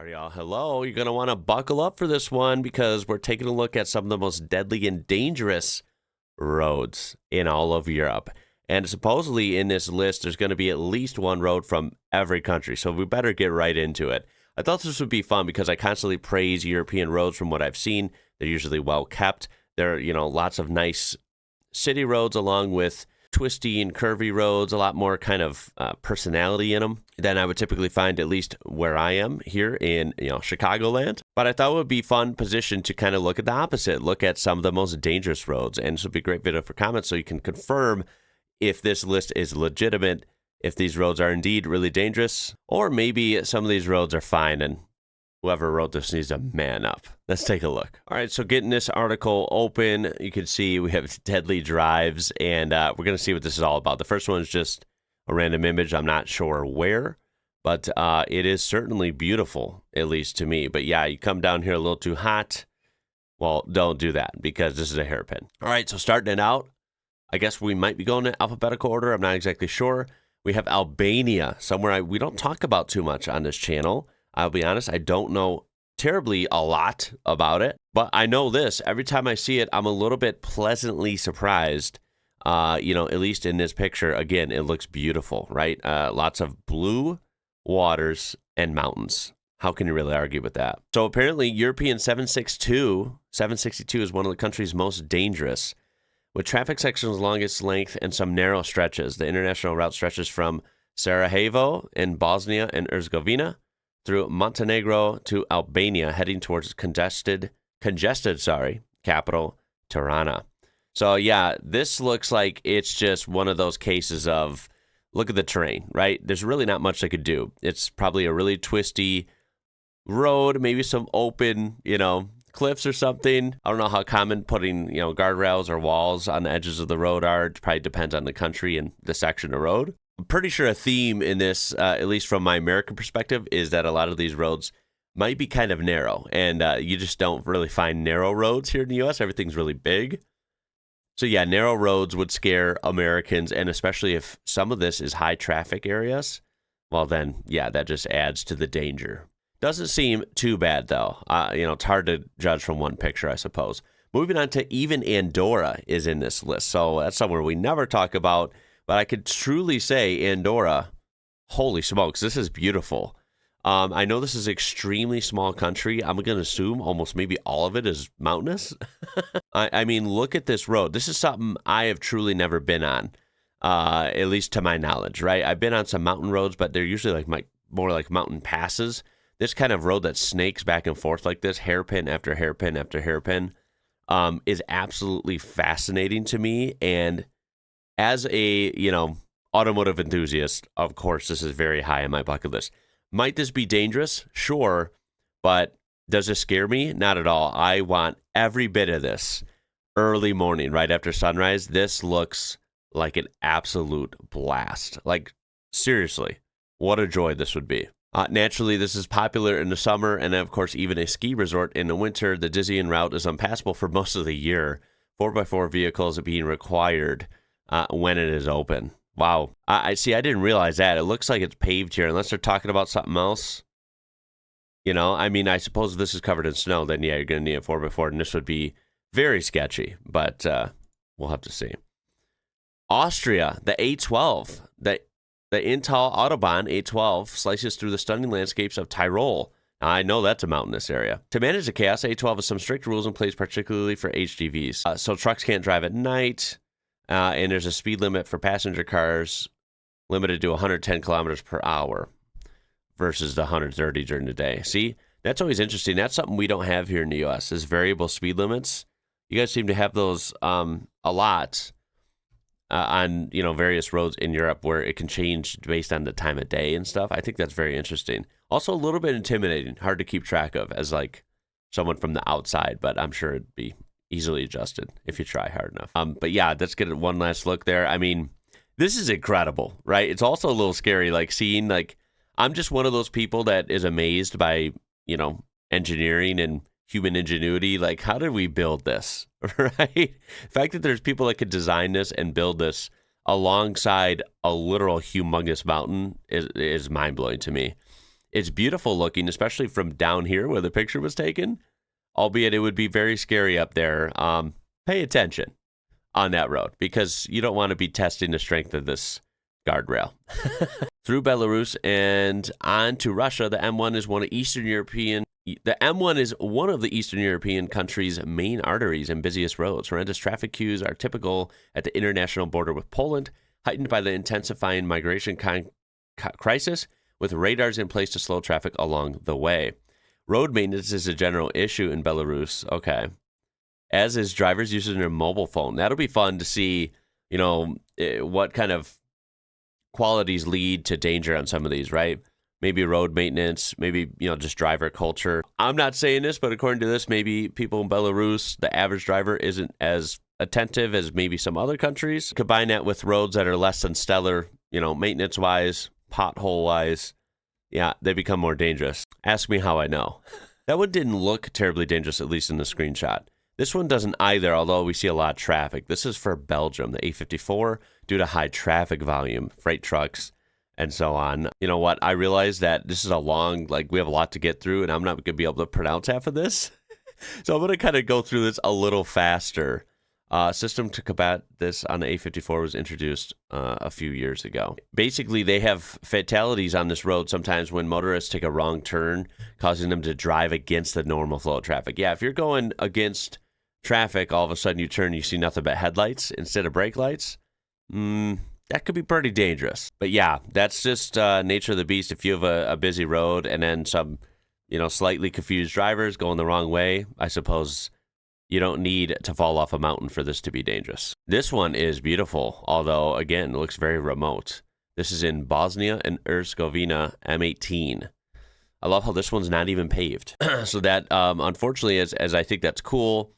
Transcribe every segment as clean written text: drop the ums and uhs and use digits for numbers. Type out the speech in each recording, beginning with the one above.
All right, y'all. Hello. You're going to want to buckle up for this one because we're taking a look at some of the most deadly and dangerous roads in all of Europe. And supposedly in this list, there's going to be at least one road from every country. So we better get right into it. I thought this would be fun because I constantly praise European roads from what I've seen. They're usually well kept. There are, lots of nice city roads along with twisty and curvy roads, a lot more kind of personality in them than I would typically find, at least where I am here in, Chicagoland. But I thought it would be fun position to kind of look at the opposite, look at some of the most dangerous roads. And this would be a great video for comments so you can confirm if this list is legitimate, if these roads are indeed really dangerous, or maybe some of these roads are fine and whoever wrote this needs to man up. Let's take a look. All right, so getting this article open, you can see we have deadly drives, and we're going to see what this is all about. The first one is just a random image. I'm not sure where, but it is certainly beautiful, at least to me. But yeah, you come down here a little too hot. Well, don't do that because this is a hairpin. All right, so starting it out, I guess we might be going in alphabetical order. I'm not exactly sure. We have Albania, somewhere we don't talk about too much on this channel. I'll be honest, I don't know terribly a lot about it, but I know this. Every time I see it, I'm a little bit pleasantly surprised. At least in this picture, again, it looks beautiful, right? Lots of blue waters and mountains. How can you really argue with that? So apparently European 762 is one of the country's most dangerous, with traffic sections along its length and some narrow stretches. The international route stretches from Sarajevo in Bosnia and Herzegovina through Montenegro to Albania, heading towards congested, capital Tirana. So yeah, this looks like it's just one of those cases of, look at the terrain, right? There's really not much they could do. It's probably a really twisty road, maybe some open, cliffs or something. I don't know how common putting, guardrails or walls on the edges of the road are. It probably depends on the country and the section of road. I'm pretty sure a theme in this, at least from my American perspective, is that a lot of these roads might be kind of narrow, and you just don't really find narrow roads here in the U.S. Everything's really big. So yeah, narrow roads would scare Americans, and especially if some of this is high traffic areas, well then, yeah, that just adds to the danger. Doesn't seem too bad, though. It's hard to judge from one picture, I suppose. Moving on to even Andorra is in this list, so that's somewhere we never talk about. But I could truly say Andorra, holy smokes, this is beautiful. I know this is an extremely small country. I'm going to assume almost maybe all of it is mountainous. I mean, look at this road. This is something I have truly never been on, at least to my knowledge, right? I've been on some mountain roads, but they're usually more like mountain passes. This kind of road that snakes back and forth like this, hairpin after hairpin after hairpin, is absolutely fascinating to me. And as a, automotive enthusiast, of course, this is very high on my bucket list. Might this be dangerous? Sure. But does it scare me? Not at all. I want every bit of this early morning, right after sunrise. This looks like an absolute blast. Like, seriously, what a joy this would be. Naturally, this is popular in the summer, and of course, even a ski resort in the winter. The dizzying route is unpassable for most of the year. 4x4 vehicles are being required when it is open. Wow. I see. I didn't realize that. It looks like it's paved here, unless they're talking about something else. I suppose if this is covered in snow, then yeah, you're going to need a 4x4, and this would be very sketchy, but we'll have to see. Austria, the A12, the Intal Autobahn A12 slices through the stunning landscapes of Tyrol. Now, I know that's a mountainous area. To manage the chaos, A12 has some strict rules in place, particularly for HGVs. So trucks can't drive at night. And there's a speed limit for passenger cars limited to 110 kilometers per hour versus the 130 during the day. See, that's always interesting. That's something we don't have here in the U.S. is variable speed limits. You guys seem to have those a lot on various roads in Europe where it can change based on the time of day and stuff. I think that's very interesting. Also, a little bit intimidating, hard to keep track of as like someone from the outside, but I'm sure it'd be easily adjusted if you try hard enough. But yeah, let's get one last look there. I mean, this is incredible, right? It's also a little scary, like seeing, I'm just one of those people that is amazed by, engineering and human ingenuity. Like, how did we build this, right? The fact that there's people that could design this and build this alongside a literal humongous mountain is mind-blowing to me. It's beautiful looking, especially from down here where the picture was taken, albeit it would be very scary up there. Pay attention on that road because you don't want to be testing the strength of this guardrail. Through Belarus and on to Russia, the M1 is one of the Eastern European countries' main arteries and busiest roads. Horrendous traffic queues are typical at the international border with Poland, heightened by the intensifying migration crisis, with radars in place to slow traffic along the way. Road maintenance is a general issue in Belarus, okay, as is drivers using their mobile phone. That'll be fun to see, what kind of qualities lead to danger on some of these, right? Maybe road maintenance, maybe, just driver culture. I'm not saying this, but according to this, maybe people in Belarus, the average driver isn't as attentive as maybe some other countries. Combine that with roads that are less than stellar, maintenance-wise, pothole-wise. Yeah, they become more dangerous. Ask me how I know. That one didn't look terribly dangerous, at least in the screenshot. This one doesn't either, although we see a lot of traffic. This is for Belgium, the A54, due to high traffic volume, freight trucks, and so on. You know what? I realize that this is we have a lot to get through, and I'm not going to be able to pronounce half of this. So I'm going to kind of go through this a little faster. System to combat this on the A54 was introduced a few years ago. Basically, they have fatalities on this road sometimes when motorists take a wrong turn, causing them to drive against the normal flow of traffic. Yeah, if you're going against traffic, all of a sudden you turn, you see nothing but headlights instead of brake lights. That could be pretty dangerous. But yeah, that's just nature of the beast. If you have a busy road and then some, slightly confused drivers going the wrong way, I suppose you don't need to fall off a mountain for this to be dangerous. This one is beautiful, although, again, it looks very remote. This is in Bosnia and Herzegovina, M18. I love how this one's not even paved. So that, unfortunately, as I think that's cool,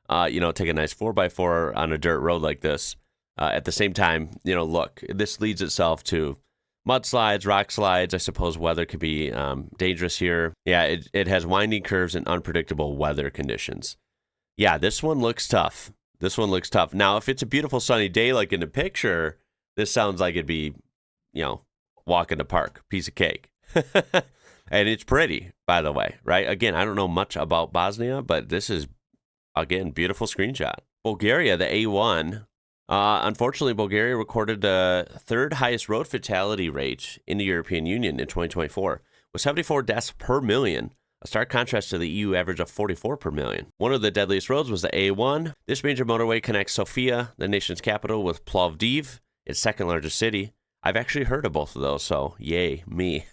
take a nice 4x4 on a dirt road like this. At the same time, look, this leads itself to mudslides, rock slides. I suppose weather could be dangerous here. Yeah, it has winding curves and unpredictable weather conditions. Yeah, this one looks tough. Now, if it's a beautiful sunny day like in the picture, this sounds like it'd be, walk in the park, piece of cake. And it's pretty, by the way, right? Again, I don't know much about Bosnia, but this is, again, beautiful screenshot. Bulgaria, the A1. Unfortunately, Bulgaria recorded the third highest road fatality rate in the European Union in 2024, with 74 deaths per million. A stark contrast to the EU average of 44 per million. One of the deadliest roads was the A1. This major motorway connects Sofia, the nation's capital, with Plovdiv, its second largest city. I've actually heard of both of those, so yay, me.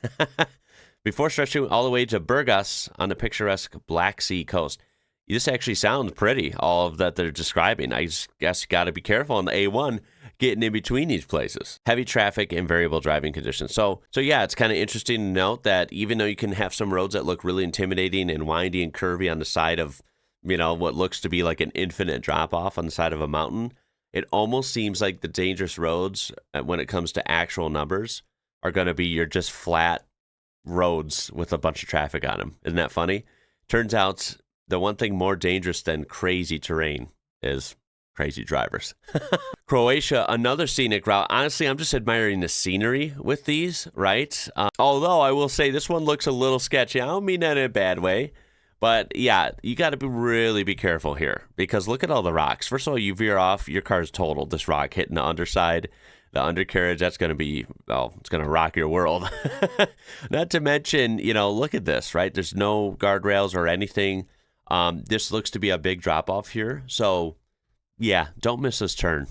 Before stretching all the way to Burgas on the picturesque Black Sea coast. This actually sounds pretty, all of that they're describing. I just guess you got to be careful on the A1 getting in between these places. Heavy traffic and variable driving conditions. So yeah, it's kind of interesting to note that even though you can have some roads that look really intimidating and windy and curvy on the side of, what looks to be like an infinite drop-off on the side of a mountain, it almost seems like the dangerous roads, when it comes to actual numbers, are going to be your just flat roads with a bunch of traffic on them. Isn't that funny? Turns out the one thing more dangerous than crazy terrain is crazy drivers. Croatia, another scenic route. Honestly, I'm just admiring the scenery with these, right? Although I will say this one looks a little sketchy. I don't mean that in a bad way. But yeah, you got to really be careful here because look at all the rocks. First of all, you veer off, your car's totaled. This rock hitting the underside, the undercarriage, that's going to be, it's going to rock your world. Not to mention, look at this, right? There's no guardrails or anything. This looks to be a big drop off here. So yeah, don't miss this turn.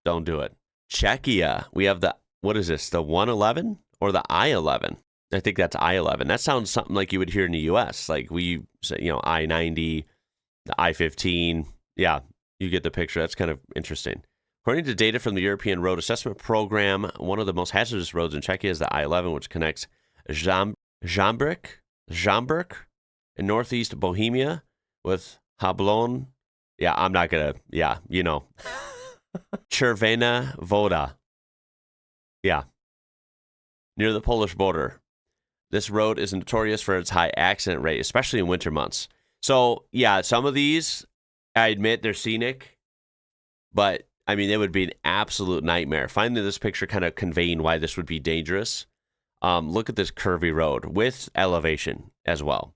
Don't do it. Czechia. We have what is this? The 111 or the I-11? I think that's I-11. That sounds something like you would hear in the U.S. Like we say, I-90, the I-15. Yeah, you get the picture. That's kind of interesting. According to data from the European Road Assessment Program, one of the most hazardous roads in Czechia is the I-11, which connects Žamberk in northeast Bohemia with Jablon. Yeah, I'm not going to, Červená Voda. Yeah, near the Polish border. This road is notorious for its high accident rate, especially in winter months. So, yeah, some of these, I admit, they're scenic, but, it would be an absolute nightmare. Finally, this picture kind of conveying why this would be dangerous. Look at this curvy road with elevation as well.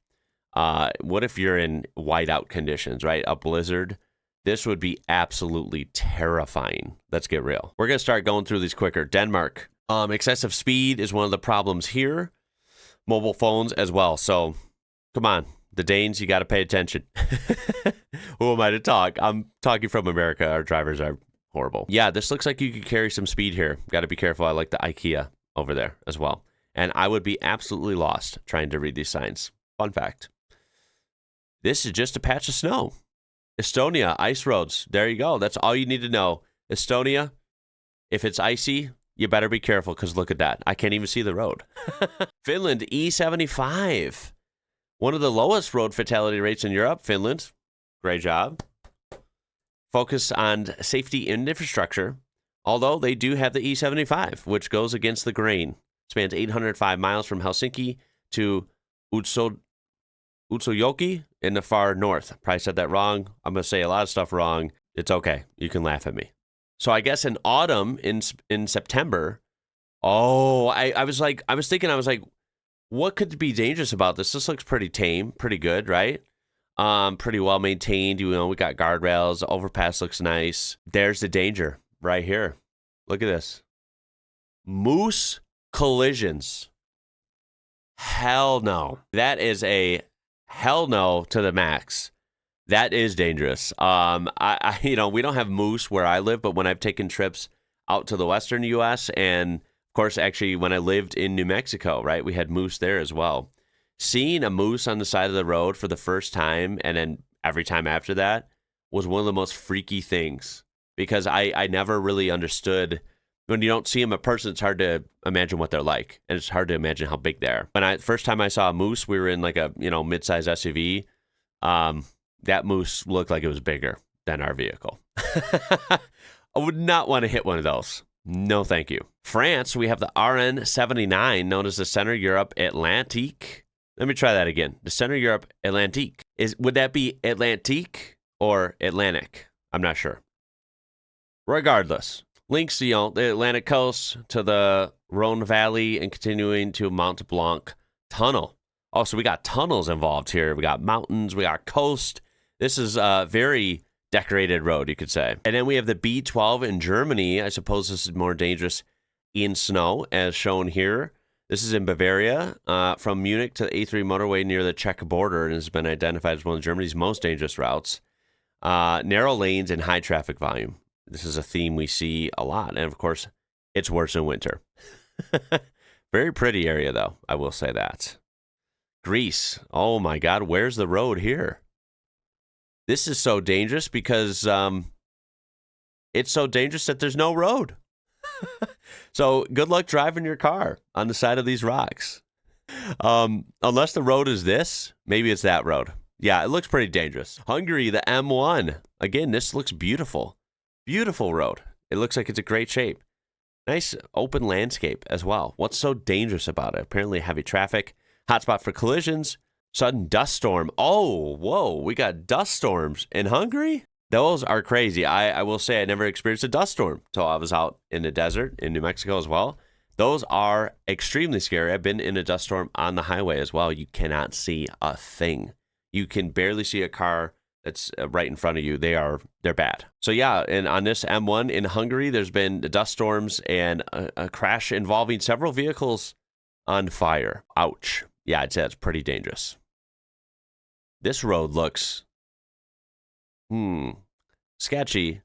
What if you're in whiteout conditions, right? A blizzard. This would be absolutely terrifying. Let's get real. We're going to start going through these quicker. Denmark. Excessive speed is one of the problems here. Mobile phones as well. So, come on. The Danes, you got to pay attention. Who am I to talk? I'm talking from America. Our drivers are horrible. Yeah, this looks like you could carry some speed here. Got to be careful. I like the IKEA over there as well. And I would be absolutely lost trying to read these signs. Fun fact. This is just a patch of snow. Estonia, ice roads. There you go. That's all you need to know. Estonia, if it's icy, you better be careful because look at that. I can't even see the road. Finland E75. One of the lowest road fatality rates in Europe. Finland, great job. Focus on safety and infrastructure, although they do have the E75, which goes against the grain. Spans 805 miles from Helsinki to Utsujoki in the far north. Probably said that wrong. I'm going to say a lot of stuff wrong. It's okay. You can laugh at me. So I guess in autumn, in September, I was thinking, what could be dangerous about this? This looks pretty tame, pretty good, right? Pretty well maintained. You know, we got guardrails. The overpass looks nice. There's the danger right here. Look at this. Moose collisions. Hell no. That is a hell no to the max. That is dangerous. I we don't have moose where I live, but when I've taken trips out to the western U.S. and of course, actually, when I lived in New Mexico, right, we had moose there as well. Seeing a moose on the side of the road for the first time and then every time after that was one of the most freaky things because I never really understood. When you don't see them in person, it's hard to imagine what they're like, and it's hard to imagine how big they are. When first time I saw a moose, we were in like a mid-size SUV. That moose looked like it was bigger than our vehicle. I would not want to hit one of those. No, thank you. France, we have the RN79, known as the Central Europe Atlantique. Let me try that again. The Central Europe Atlantique. Would that be Atlantique or Atlantic? I'm not sure. Regardless, links the Atlantic coast to the Rhone Valley and continuing to Mont Blanc Tunnel. Oh, so we got tunnels involved here. We got mountains. We got coast. This is a very decorated road, you could say. And then we have the B12 in Germany. I suppose this is more dangerous in snow, as shown here. This is in Bavaria, from Munich to the A3 motorway near the Czech border, and has been identified as one of Germany's most dangerous routes. Narrow lanes and high traffic volume. This is a theme we see a lot, and of course, it's worse in winter. Very pretty area, though, I will say that. Greece. Oh, my God, where's the road here? This is so dangerous because it's so dangerous that there's no road. So good luck driving your car on the side of these rocks. Unless the road is this, maybe it's that road. Yeah, it looks pretty dangerous. Hungary, the M1. Again, this looks beautiful. Beautiful road. It looks like it's a great shape. Nice open landscape as well. What's so dangerous about it? Apparently heavy traffic. Hotspot for collisions. Sudden dust storm. Oh, whoa. We got dust storms in Hungary? Those are crazy. I will say I never experienced a dust storm until I was out in the desert in New Mexico as well. Those are extremely scary. I've been in a dust storm on the highway as well. You cannot see a thing. You can barely see a car that's right in front of you. They're bad. So yeah, and on this M1 in Hungary, there's been dust storms and a crash involving several vehicles on fire. Ouch. Yeah, I'd say that's pretty dangerous. This road looks sketchy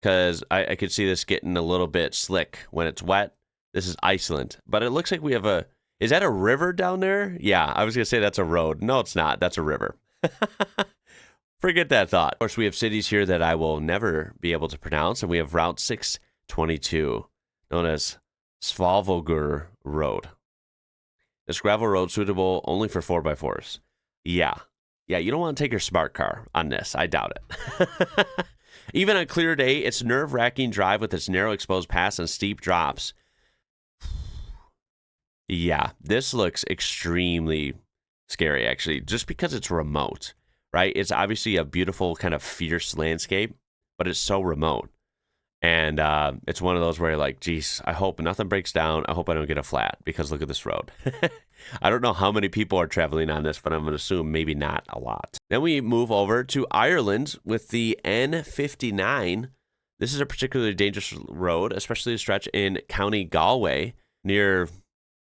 because I could see this getting a little bit slick when it's wet. This is Iceland, but it looks like we have is that a river down there? Yeah, I was going to say that's a road. No, it's not. That's a river. Forget that thought. Of course, we have cities here that I will never be able to pronounce, and we have Route 622, known as Svalvolgur Road. This gravel road suitable only for 4x4s. Yeah, you don't want to take your smart car on this. I doubt it. Even on a clear day, it's nerve-wracking drive with its narrow exposed paths and steep drops. Yeah, this looks extremely scary, actually, just because it's remote, right? It's obviously a beautiful kind of fierce landscape, but it's so remote. And it's one of those where you're like, geez, I hope nothing breaks down. I hope I don't get a flat because look at this road. I don't know how many people are traveling on this, but I'm going to assume maybe not a lot. Then we move over to Ireland with the N59. This is a particularly dangerous road, especially a stretch in County Galway near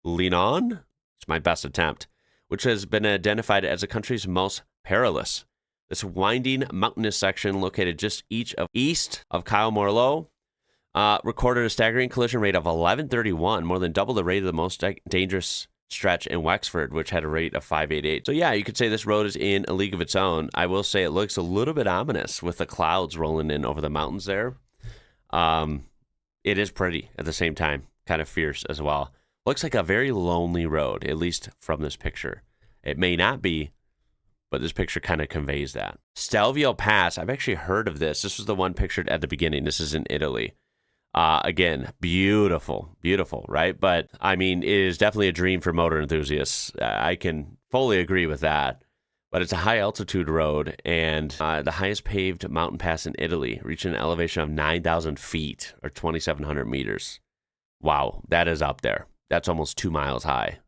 Linon. It's my best attempt, which has been identified as the country's most perilous. This winding mountainous section located just east of Kyle recorded a staggering collision rate of 1131, more than double the rate of the most dangerous stretch in Wexford, which had a rate of 588. So yeah, you could say this road is in a league of its own. I will say it looks a little bit ominous with the clouds rolling in over the mountains there. It is pretty at the same time, kind of fierce as well. Looks like a very lonely road, at least from this picture. It may not be, but this picture kind of conveys that. Stelvio Pass, I've actually heard of this. This was the one pictured at the beginning. This is in Italy. Again, beautiful, right? But I mean, it is definitely a dream for motor enthusiasts. I can fully agree with that. But it's a high altitude road and the highest paved mountain pass in Italy, reaching an elevation of 9,000 feet or 2,700 meters. Wow, that is up there. That's almost 2 miles high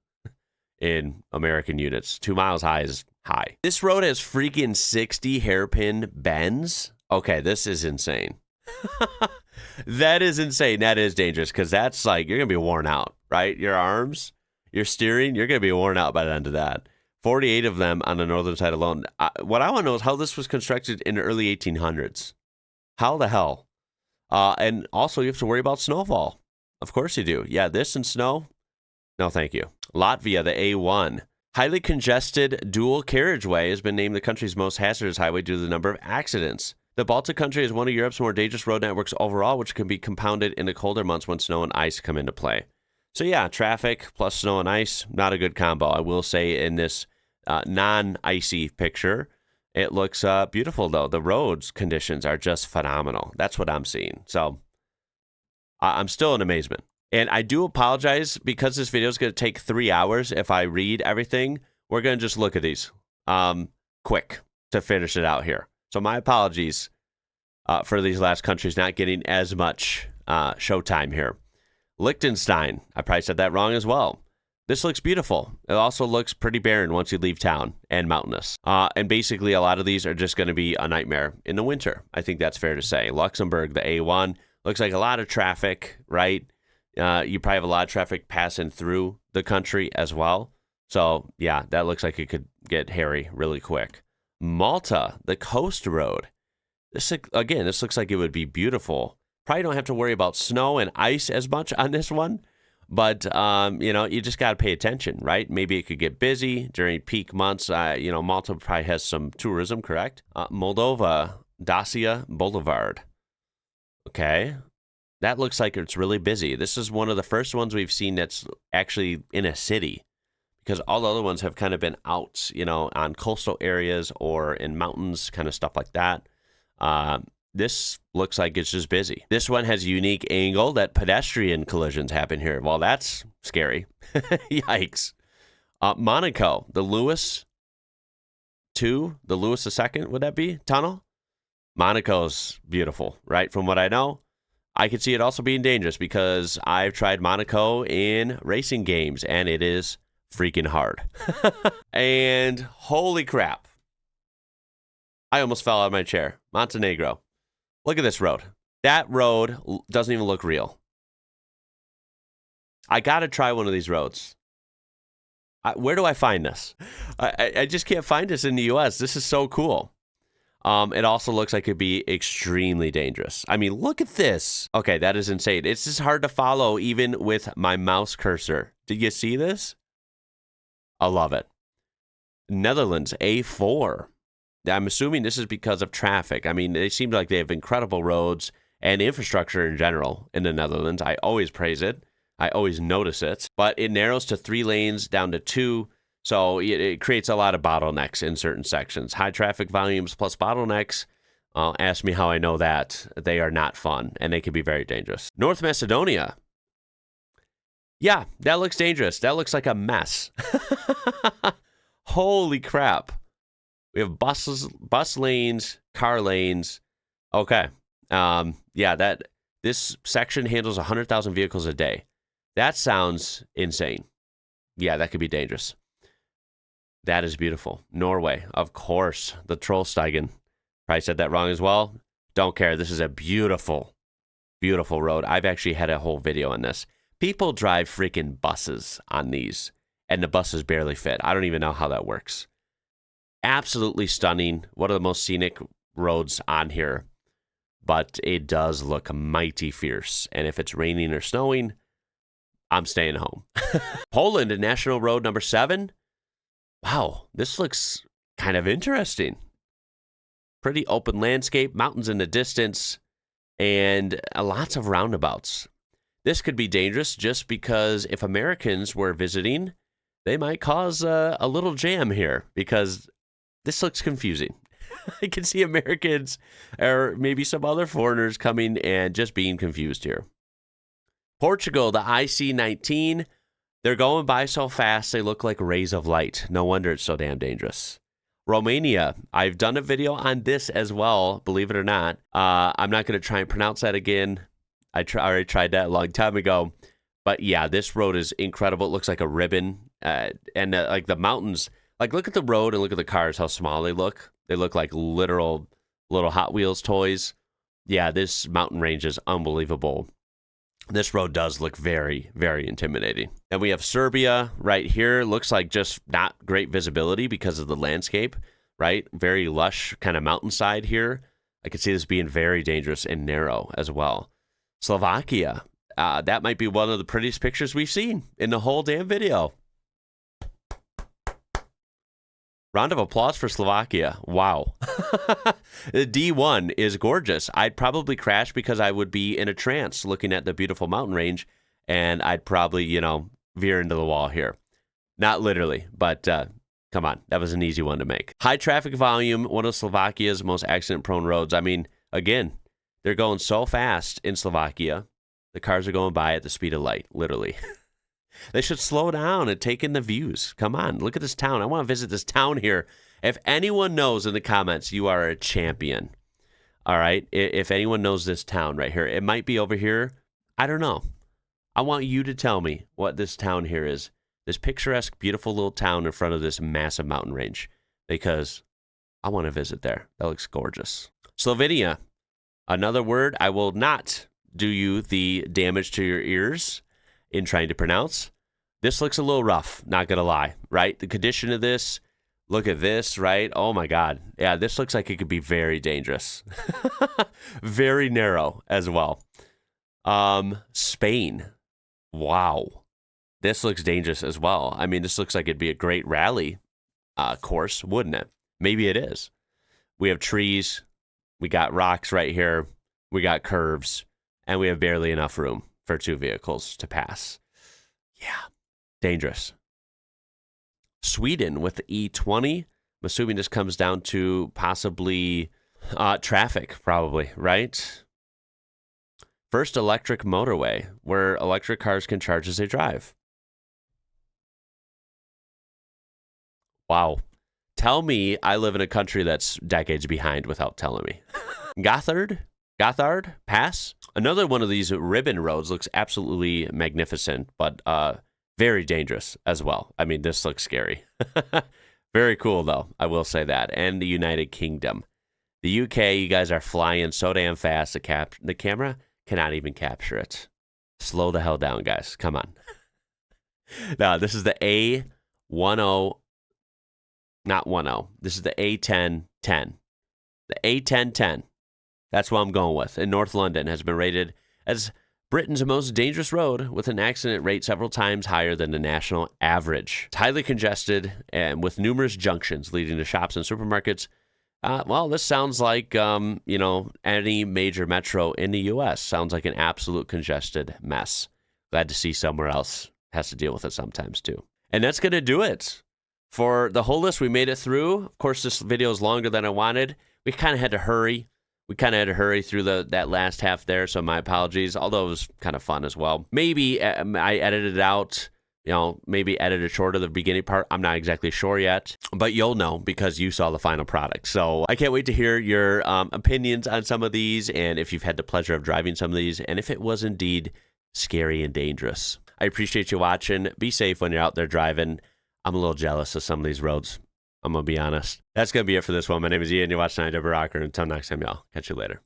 in American units. 2 miles high is high. This road has freaking 60 hairpin bends. Okay, this is insane. That is insane. That is dangerous because that's like, you're going to be worn out, right? Your arms, your steering, you're going to be worn out by the end of that. 48 of them on the northern side alone. What I want to know is how this was constructed in the early 1800s. How the hell? And also, you have to worry about snowfall. Of course you do. Yeah, this and snow. No, thank you. Latvia, the A1. Highly congested dual carriageway has been named the country's most hazardous highway due to the number of accidents. The Baltic country is one of Europe's more dangerous road networks overall, which can be compounded in the colder months when snow and ice come into play. So yeah, traffic plus snow and ice, not a good combo. I will say in this non-icy picture, it looks beautiful though. The roads conditions are just phenomenal. That's what I'm seeing. So I'm still in amazement. And I do apologize because this video is going to take 3 hours. If I read everything, we're going to just look at these quick to finish it out here. So my apologies for these last countries not getting as much showtime here. Liechtenstein, I probably said that wrong as well. This looks beautiful. It also looks pretty barren once you leave town and mountainous. And basically a lot of these are just going to be a nightmare in the winter. I think that's fair to say. Luxembourg, the A1, looks like a lot of traffic, right? You probably have a lot of traffic passing through the country as well. So, yeah, that looks like it could get hairy really quick. Malta, the coast road. This looks like it would be beautiful. Probably don't have to worry about snow and ice as much on this one. But, you just got to pay attention, right? Maybe it could get busy during peak months. Malta probably has some tourism, correct? Moldova, Dacia Boulevard. Okay. That looks like it's really busy. This is one of the first ones we've seen that's actually in a city because all the other ones have kind of been out, on coastal areas or in mountains, kind of stuff like that. This looks like it's just busy. This one has a unique angle that pedestrian collisions happen here. Well, that's scary. Yikes. Monaco, the Lewis II, would that be? Tunnel? Monaco's beautiful, right? From what I know. I could see it also being dangerous because I've tried Monaco in racing games and it is freaking hard. And holy crap. I almost fell out of my chair. Montenegro. Look at this road. That road doesn't even look real. I got to try one of these roads. Where do I find this? I just can't find this in the U.S. This is so cool. It also looks like it'd be extremely dangerous. I mean, look at this. Okay, that is insane. It's just hard to follow even with my mouse cursor. Did you see this? I love it. Netherlands, A4. I'm assuming this is because of traffic. I mean, they seem like they have incredible roads and infrastructure in general in the Netherlands. I always praise it. I always notice it. But it narrows to 3 lanes down to 2. So it creates a lot of bottlenecks in certain sections. High traffic volumes plus bottlenecks. Ask me how I know that. They are not fun, and they can be very dangerous. North Macedonia. Yeah, that looks dangerous. That looks like a mess. Holy crap. We have bus lanes, car lanes. Okay. Yeah, This section handles 100,000 vehicles a day. That sounds insane. Yeah, that could be dangerous. That is beautiful. Norway, of course. The Trollstigen. Probably said that wrong as well. Don't care. This is a beautiful, beautiful road. I've actually had a whole video on this. People drive freaking buses on these, and the buses barely fit. I don't even know how that works. Absolutely stunning. One of the most scenic roads on here, but it does look mighty fierce. And if it's raining or snowing, I'm staying home. Poland, National Road number 7. Wow, this looks kind of interesting. Pretty open landscape, mountains in the distance, and lots of roundabouts. This could be dangerous just because if Americans were visiting, they might cause a little jam here because this looks confusing. I can see Americans or maybe some other foreigners coming and just being confused here. Portugal, the IC19. They're going by so fast, they look like rays of light. No wonder it's so damn dangerous. Romania. I've done a video on this as well, believe it or not. I'm not going to try and pronounce that again. I already tried that a long time ago. But yeah, this road is incredible. It looks like a ribbon. Like the mountains, like look at the road and look at the cars, how small they look. They look like literal little Hot Wheels toys. Yeah, this mountain range is unbelievable. This road does look very, very intimidating. And we have Serbia right here. Looks like just not great visibility because of the landscape, right? Very lush kind of mountainside here. I could see this being very dangerous and narrow as well. Slovakia. That might be one of the prettiest pictures we've seen in the whole damn video. Round of applause for Slovakia. Wow. The D1 is gorgeous. I'd probably crash because I would be in a trance looking at the beautiful mountain range, and I'd probably, veer into the wall here. Not literally, but come on. That was an easy one to make. High traffic volume, one of Slovakia's most accident-prone roads. I mean, again, they're going so fast in Slovakia. The cars are going by at the speed of light, literally. They should slow down and take in the views. Come on, look at this town. I want to visit this town here. If anyone knows in the comments, you are a champion. All right? If anyone knows this town right here, it might be over here. I don't know. I want you to tell me what this town here is. This picturesque, beautiful little town in front of this massive mountain range. Because I want to visit there. That looks gorgeous. Slovenia. Another word. I will not do you the damage to your ears in trying to pronounce. This looks a little rough, not gonna lie, right? The condition of this, look at this, right? Oh my God. Yeah, this looks like it could be very dangerous. Very narrow as well. Spain. Wow. This looks dangerous as well. I mean, this looks like it'd be a great rally course, wouldn't it? Maybe it is. We have trees, we got rocks right here, we got curves, and we have barely enough room for 2 vehicles to pass. Yeah, dangerous. Sweden with the E20. I'm assuming this comes down to possibly traffic, probably, right? First electric motorway, where electric cars can charge as they drive. Wow. Tell me I live in a country that's decades behind without telling me. Gothard Pass. Another one of these ribbon roads looks absolutely magnificent, but very dangerous as well. I mean, this looks scary. Very cool, though. I will say that. And the United Kingdom. The UK, you guys are flying so damn fast, the camera cannot even capture it. Slow the hell down, guys. Come on. Now, this is the A10, not 10. This is the A1010. The A1010. That's what I'm going with. In North London has been rated as Britain's most dangerous road with an accident rate several times higher than the national average. It's highly congested and with numerous junctions leading to shops and supermarkets. Well, this sounds like, any major metro in the U.S. Sounds like an absolute congested mess. Glad to see somewhere else has to deal with it sometimes too. And that's going to do it for the whole list. We made it through. Of course, this video is longer than I wanted. We kind of had to hurry. Through that last half there, so my apologies, although it was kind of fun as well. Maybe I edited it out you know, maybe edit it short of the beginning part. I'm not exactly sure yet, but you'll know because you saw the final product. So I can't wait to hear your opinions on some of these, and if you've had the pleasure of driving some of these, and if it was indeed scary and dangerous. I appreciate you watching. Be safe when you're out there driving. I'm a little jealous of some of these roads. I'm going to be honest. That's going to be it for this one. My name is Ian. You're watching IWrocker. Until next time, y'all. Catch you later.